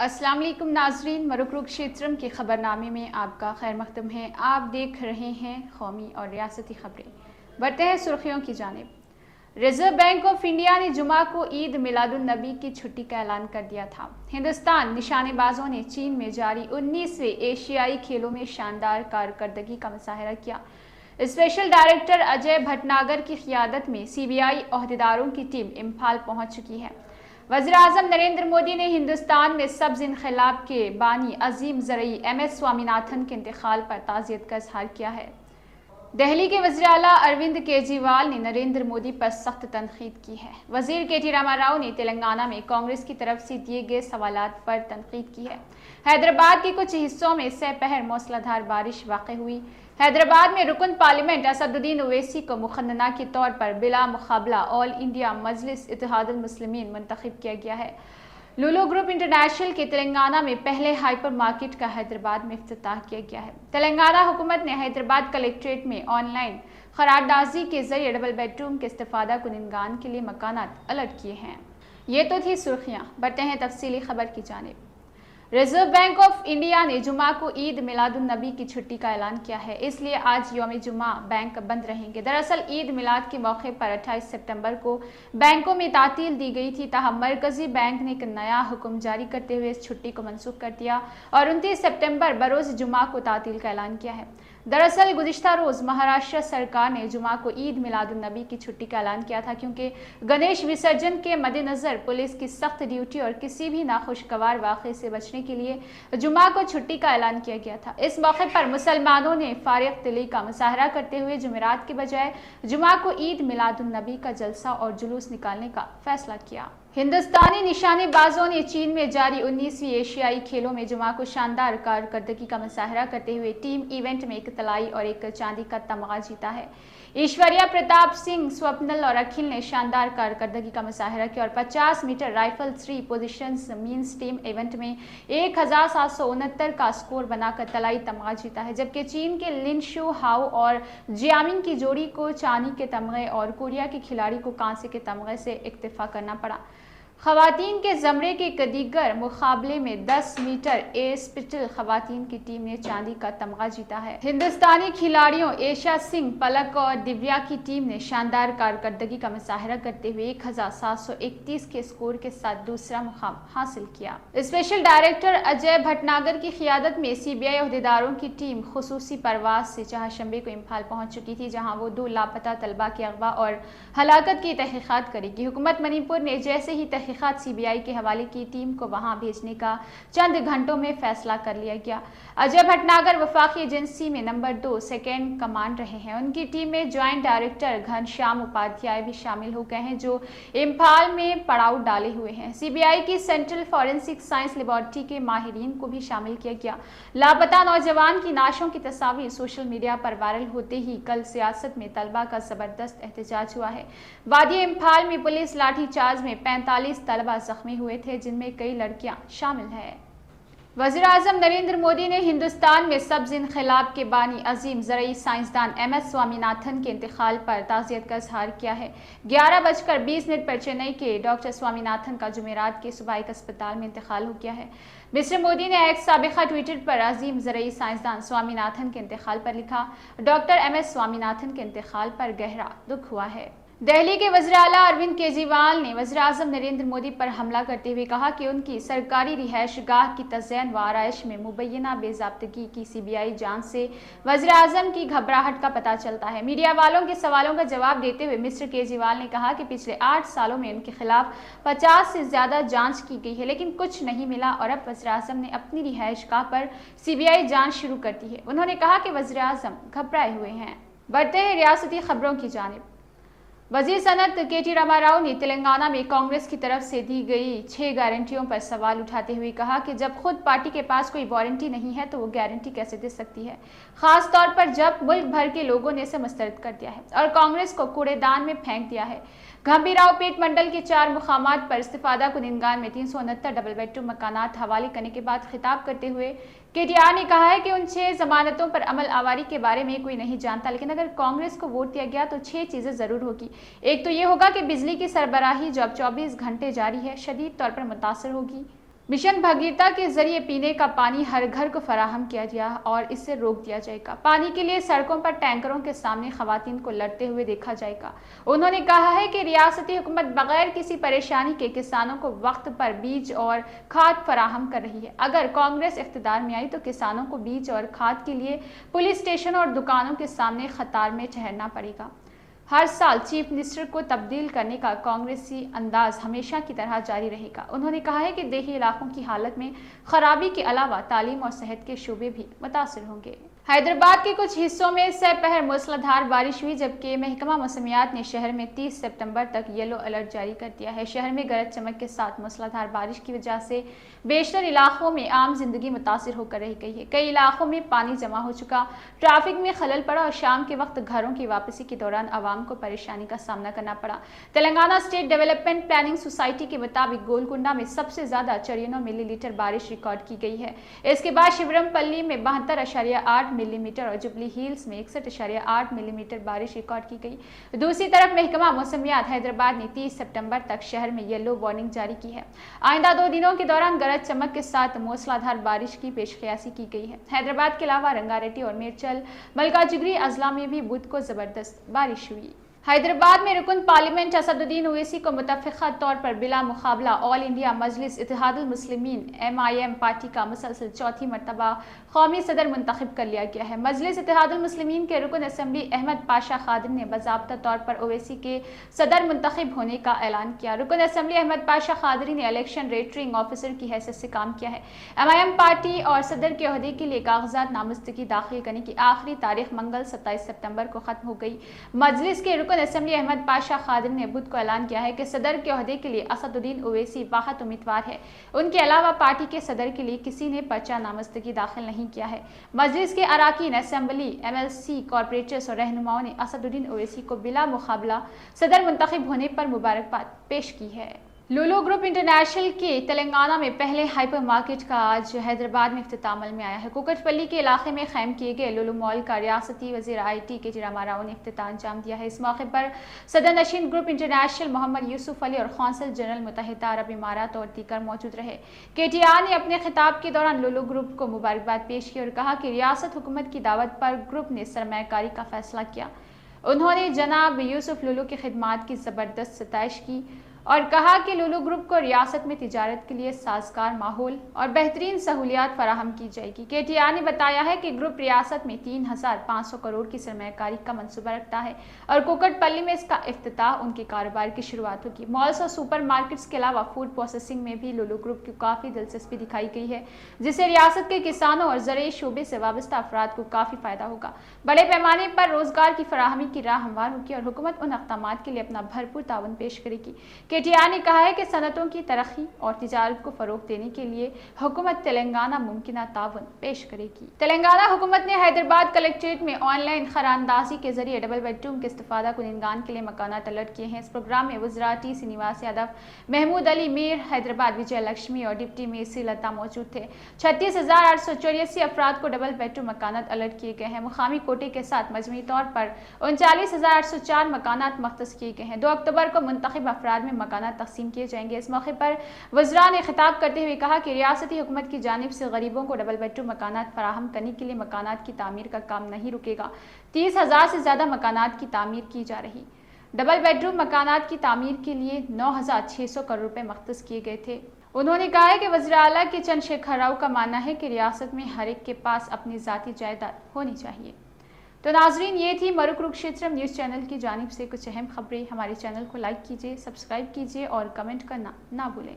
अस्सलाम वालेकुम नाजरीन, मरुक्रुक क्षेत्रम के खबरनामे में आपका खैर मकदम है। आप देख रहे हैं कौमी और रियासती खबरें। बढ़ते हैं सुर्खियों की जानिब। रिजर्व बैंक ऑफ इंडिया ने जुमा को ईद मिलादुन नबी की छुट्टी का ऐलान कर दिया था। हिंदुस्तान निशानेबाजों ने चीन में जारी 19वें एशियाई खेलों में शानदार कारकर्दगी का मुजाहरा किया। स्पेशल डायरेक्टर अजय भटनागर की क़ियादत में सीबीआई ओहदेदारों की टीम इम्फाल पहुंच चुकी है। वज़ीर-ए-आज़म नरेंद्र मोदी ने हिंदुस्तान में सब्ज़ इनक़लाब के बानी अजीम ज़रई एम.एस. स्वामीनाथन के इंतकाल पर ताज़ियत का इज़हार किया है। दिल्ली के वज़ीर आला अरविंद केजरीवाल ने नरेंद्र मोदी पर सख्त तनकीद की है। वज़ीर के.टी. रामाराव ने तेलंगाना में कांग्रेस की तरफ से दिए गए सवालात पर तनकीद की है। हैदराबाद के कुछ हिस्सों में सहपहर मूसलाधार बारिश वाक़ हुई। हैदराबाद में रुकन पार्लियामेंट असदुद्दीन ओवैसी को मुखन्ना के तौर पर बिला मुकाबला ऑल इंडिया मजलिस इत्तेहादुल मुस्लिमीन मुंतखब किया गया है। लुलु ग्रुप इंटरनेशनल के तेलंगाना में पहले हाइपर मार्केट का हैदराबाद में इफ्तिताह किया गया है। तेलंगाना हुकूमत ने हैदराबाद कलेक्ट्रेट में ऑनलाइन खरारदाजी के जरिए डबल बेडरूम के इस्तेफादा कुनिंदगान के लिए मकानात अलर्ट किए हैं। ये तो थी सुर्खियां। बढ़ते हैं तफसीली खबर की जानिब। रिजर्व बैंक ऑफ इंडिया ने जुमा को ईद मिलादुन नबी की छुट्टी का ऐलान किया है, इसलिए आज यौम जुमा बैंक बंद रहेंगे। दरअसल ईद मिलाद के मौके पर 28 सितंबर को बैंकों में तातील दी गई थी, ताहम मरकजी बैंक ने एक नया हुक्म जारी करते हुए इस छुट्टी को मनसूख कर दिया और 29 सितंबर बरोज़ जुमा को तातील का ऐलान किया है। दरअसल गुज़िश्ता रोज़ महाराष्ट्र सरकार ने जुमा को ईद मिलादुन नबी की छुट्टी का ऐलान किया था, क्योंकि गणेश विसर्जन के मद्देनज़र पुलिस की सख्त ड्यूटी और किसी भी नाखुशगवार वाक़े से बचने के लिए जुमा को छुट्टी का ऐलान किया गया था। इस मौके पर मुसलमानों ने फारिग दिली का मुजाहरा करते हुए जुमेरात के बजाय जुमा को ईद मिलादुन नबी का जलसा और जुलूस निकालने का फैसला किया। हिंदुस्तानी निशानेबाजों ने चीन में जारी 19वीं एशियाई खेलों में जुमा को शानदार कारकर्दगी का मुजाहरा करते हुए टीम इवेंट में एक तलाई और एक चांदी का तमगा जीता है। ईश्वरिया प्रताप सिंह, स्वप्नल और अखिल ने शानदार कारकर्दगी का मुजाहरा किया और 50 metre rifle 3 positions men's team event में 1769 का स्कोर बनाकर तलाई तमगा जीता है, जबकि चीन के लिन शू हाओ और जियामिंग की जोड़ी को चांदी के तमगे और कोरिया के खिलाड़ी को कांसे के तमगे से इक्तिफा करना पड़ा। खवातीन के जमरे के दीगर मुकाबले में 10 मीटर एयर पिस्टल खवातीन की टीम ने चांदी का तमगा जीता है। हिंदुस्तानी खिलाड़ियों एशा सिंह, पलक और दिव्या की टीम ने शानदार कारकर्दगी का मुजाहरा करते हुए 1731 के स्कोर के साथ दूसरा मुकाम हासिल किया। स्पेशल डायरेक्टर अजय भटनागर की क़ियादत में सीबीआई ओहदेदारों की टीम खुसूसी परवाज से चहाशंबे को इम्फाल पहुंच चुकी थी, जहां वो 2 लापता तलबा के अगवा और हलाकत की तहकीकात करेगी। हुकूमत मणिपुर ने जैसे ही तहकीकात सीबीआई के हवाले की टीम को वहां भेजने का चंद घंटों में फैसला कर लिया गया। अजय भटनागर वफाकी एजेंसी में नंबर 2 सेकेंड कमांड रहे हैं। उनकी टीम में ज्वाइंट डायरेक्टर घनश्याम उपाध्याय भी शामिल हो गए हैं, जो इम्फाल में पड़ाव डाले हुए हैं। सीबीआई की सेंट्रल फॉरेंसिक साइंस लेबोरेटरी के माहिरीन को भी शामिल किया गया। लापता नौजवान की नाशों की तस्वीर सोशल मीडिया पर वायरल होते ही कल सियासत में तलबा का जबरदस्त एहतजाज हुआ है। वादी इम्फाल में पुलिस लाठीचार्ज में 45 तलबा जख्मी हुए थे, जिनमें कई लड़कियां शामिल हैं। वज़ीर-ए-आज़म नरेंद्र मोदी ने हिंदुस्तान में सब्ज़ इनक़लाब के बानी अजीम ज़रई साइंसदान एम.एस. स्वामीनाथन के इंतकाल पर ताज़ियत का इज़हार किया है। 11:20 पर चेन्नई के डॉक्टर स्वामीनाथन का जुमेरात के सुबह एक अस्पताल में इंतकाल हो गया है। मिस्टर मोदी ने एक साबिक़ा ट्विटर पर अजीम ज़रई साइंसदान स्वामीनाथन के इंतकाल पर लिखा, डॉक्टर एम.एस. स्वामीनाथन के इंतकाल पर गहरा दुख हुआ है। दिल्ली के वज़ीर आला अरविंद केजरीवाल ने वज़ीर-ए-आज़म नरेंद्र मोदी पर हमला करते हुए कहा कि उनकी सरकारी रिहाइश गाह की तज़य्युन व आराइश में मुबैना बेज़ाब्तगी की सीबीआई जांच से वज़ीर-ए-आज़म की घबराहट का पता चलता है। मीडिया वालों के सवालों का जवाब देते हुए मिस्टर केजरीवाल ने कहा कि पिछले 8 सालों में उनके खिलाफ 50 से ज़्यादा जाँच की गई है, लेकिन कुछ नहीं मिला और अब वज़ीर-ए-आज़म ने अपनी रिहाइश गाह पर सीबीआई जाँच शुरू कर दी है। उन्होंने कहा कि वज़ीर-ए-आज़म घबराए हुए हैं। बढ़ते हैं रियासती खबरों की जानिब। वज़ीर सनत के.टी. रामाराव ने तेलंगाना में कांग्रेस की तरफ से दी गई 6 गारंटियों पर सवाल उठाते हुए कहा कि जब खुद पार्टी के पास कोई वारंटी नहीं है तो वो गारंटी कैसे दे सकती है, खास तौर पर जब मुल्क भर के लोगों ने इसे मुस्तरद कर दिया है और कांग्रेस को कूड़ेदान में फेंक दिया है। गंभीराव पेट मंडल के 4 मुकामात पर इस्तिफादा कुनिंदगान में 369 डबल बेडरूम मकानात हवाले करने के बाद खिताब करते हुए केटीआर ने कहा है कि उन 6 जमानतों पर अमल आवारी के बारे में कोई नहीं जानता, लेकिन अगर कांग्रेस को वोट दिया गया तो 6 चीज़ें ज़रूर होगी। एक तो ये होगा कि बिजली की सरबराही जो अब 24 घंटे जारी है शदीद तौर पर मुतासर होगी। मिशन भगीरथा के जरिए पीने का पानी हर घर को फराहम किया गया और इससे रोक दिया जाएगा। पानी के लिए सड़कों पर टैंकरों के सामने खवातीन को लड़ते हुए देखा जाएगा। उन्होंने कहा है कि रियासती हुकूमत बगैर किसी परेशानी के किसानों को वक्त पर बीज और खाद फराहम कर रही है। अगर कांग्रेस इख्तिदार में आई तो किसानों को बीज और खाद के लिए पुलिस स्टेशन और दुकानों के सामने कतार में ठहरना पड़ेगा। हर साल चीफ मिनिस्टर को तब्दील करने का कांग्रेसी अंदाज हमेशा की तरह जारी रहेगा। उन्होंने कहा है कि देही इलाकों की हालत में खराबी के अलावा तालीम और सेहत के शोबे भी मुतासिर होंगे। हैदराबाद के कुछ हिस्सों में सपहर मूसलाधार बारिश हुई, जबकि महकमा मौसमियात ने शहर में 30 सितंबर तक येलो अलर्ट जारी कर दिया है। शहर में गरज चमक के साथ मूसलाधार बारिश की वजह से बेशतर इलाकों में आम जिंदगी मुतासिर होकर रह गई है। कई इलाकों में पानी जमा हो चुका, ट्रैफिक में खलल पड़ा और शाम के वक्त घरों की वापसी के दौरान आवाम को परेशानी का सामना करना पड़ा। Telangana state development planning society के मुताबिक गोलकुंडा में सबसे ज्यादा 94 मिलीमीटर बारिश रिकॉर्ड की गई है। इसके बाद शिवरमपल्ली में 72.8 मिलीमीटर और जुबली हिल्स में 61.8 मिलीमीटर बारिश रिकॉर्ड की गई। दूसरी तरफ महकमा मौसमियात हैदराबाद ने 30 सितंबर तक शहर में येलो वार्निंग जारी की है। आइंदा 2 दिनों के दौरान गरज चमक के साथ मूसलाधार बारिश की पेशकयासी की गई है। हैदराबाद के अलावा रंगारेड्डी और मेरचल मलकाजिगिरी अजला में भी बुध को जबरदस्त बारिश हुई। हैदराबाद में रुकन पार्लियामेंट असदुद्दीन ओवैसी को मुतफ़िक़ा तौर पर बिला मुकाबला ऑल इंडिया मजलिस इत्तेहादुल मुस्लिमीन MIM पार्टी का मुसलसल चौथी मरतबा कौमी सदर मुंतखब कर लिया गया है। मजलिस इत्तेहादुल मुस्लिमीन के रुकन असम्बली अहमद पाशा खादिर ने बाज़ाब्ता तौर पर ओवैसी के सदर मुंतखब होने का ऐलान किया। रुकन असम्बली अहमद पाशा खादिरी ने इलेक्शन रेटरिंग ऑफिसर की हैसियत से काम किया है। MIM पार्टी और सदर के ओहदे के लिए कागजात नामजदगी दाखिल करने की आखिरी तारीख मंगल 27 सितंबर को खत्म हो गई। मजलिस के असम्बली अहमद पाशा खादिर ने बुध को ऐलान किया है कि सदर के ओहदे के लिए असदुद्दीन ओवैसी वाहिद उम्मीदवार है। उनके अलावा पार्टी के सदर के लिए किसी ने पर्चा नामजदगी दाखिल नहीं किया है। मजलिस के अराकीन असम्बली MLC कॉर्पोरेटर्स और रहनुमाओं ने असदुद्दीन ओवैसी को बिला मुकाबला सदर मुंतखब होने पर मुबारकबाद पेश की है। लुलु ग्रुप इंटरनेशनल के तेलंगाना में पहले हाइपर मार्केट का आज हैदराबाद में इख्तिताम अमल में आया है। कुकटपल्ली के इलाके में कायम किए गए लुलु मॉल का रियासती वज़ीर IT के रामा राव ने इख्तिताम अंजाम दिया है। इस मौके पर सदर नशीन ग्रुप इंटरनेशनल मोहम्मद यूसुफ अली और कौंसल जनरल मुत्तहिदा अरब इमारात और दीगर मौजूद रहे। KTR ने अपने खिताब के दौरान लुलु ग्रुप को मुबारकबाद पेश की और कहा कि रियासत हुकूमत की दावत पर ग्रुप ने सरमायाकारी का फैसला किया। उन्होंने जनाब यूसुफ लुलु की खिदमात की ज़बरदस्त सताइश की और कहा कि लुलु ग्रुप को रियासत में तिजारत के लिए साजगार माहौल और बेहतरीन सहूलियात फराहम की जाएगी। KTR ने बताया है कि ग्रुप रियासत में 3500 करोड़ की सरमायाकारी का मंसूबा रखता है और कुकटपल्ली में इसका इफ्तिताह उनके कारोबार की शुरुआत होगी। मॉल्स और सुपर मार्केट्स के अलावा फूड प्रोसेसिंग में भी लुलु ग्रुप की काफ़ी दिलचस्पी दिखाई गई है, जिससे रियासत के किसानों और ज़राई शोबे से वाबस्ता अफराद को काफ़ी फ़ायदा होगा। बड़े पैमाने पर रोजगार की फराहमी की राह हमवार होगी और हुकूमत उन अक़दामात के लिए अपना भरपूर ताउन पेश करेगी। KTR ने कहा है कि सनतों की तरक्की और तिजारत को फरोग देने के लिए हुकूमत तेलंगाना मुमकिना ताउन पेश करेगी। तेलंगाना हुकूमत ने हैदराबाद कलेक्ट्रेट में ऑनलाइन खरानदाजी के जरिए डबल बेडरूम के इस्तिफादा कुनिंदान के लिए मकानात अलर्ट किए हैं। इस प्रोग्राम में वज़रा T श्रीनिवास यादव, महमूद अली, मेयर हैदराबाद विजय लक्ष्मी और डिप्टी मेयर श्रीलता मौजूद थे। 36,884 अफराद को डबल बेडरूम मकानात अलर्ट किए गए हैं। मुकामी कोटे के साथ मजमूई तौर पर 39,804 मकानात मख्तस किए गए हैं। 2 अक्टूबर को मुंतखब अफराद में मकानात तकसीम किए जाएंगे। इस मौके पर वज़रा ने खिताब करते हुए कहा कि रियासती हुकूमत की जानिब से गरीबों को डबल बेडरूम मकानात फराहम करने के लिए मकानात की तामीर का काम नहीं रुकेगा। 30,000 से ज़्यादा मकानात की तामीर की जा रही। डबल बेडरूम मकानात की तामीर के लिए 9,600 करोड़ रुपए मख्तस किए गए थे। उन्होंने कहा है कि वज़ीर आला के चंद्रशेखर राव का मानना है कि रियासत में हर एक के पास अपनी ज़ाती जायदाद होनी चाहिए। तो नाजरीन, ये थी मरु कुरुक्षेत्रम न्यूज़ चैनल की जानिब से कुछ अहम खबरें। हमारे चैनल को लाइक कीजिए, सब्सक्राइब कीजिए और कमेंट करना ना भूलें।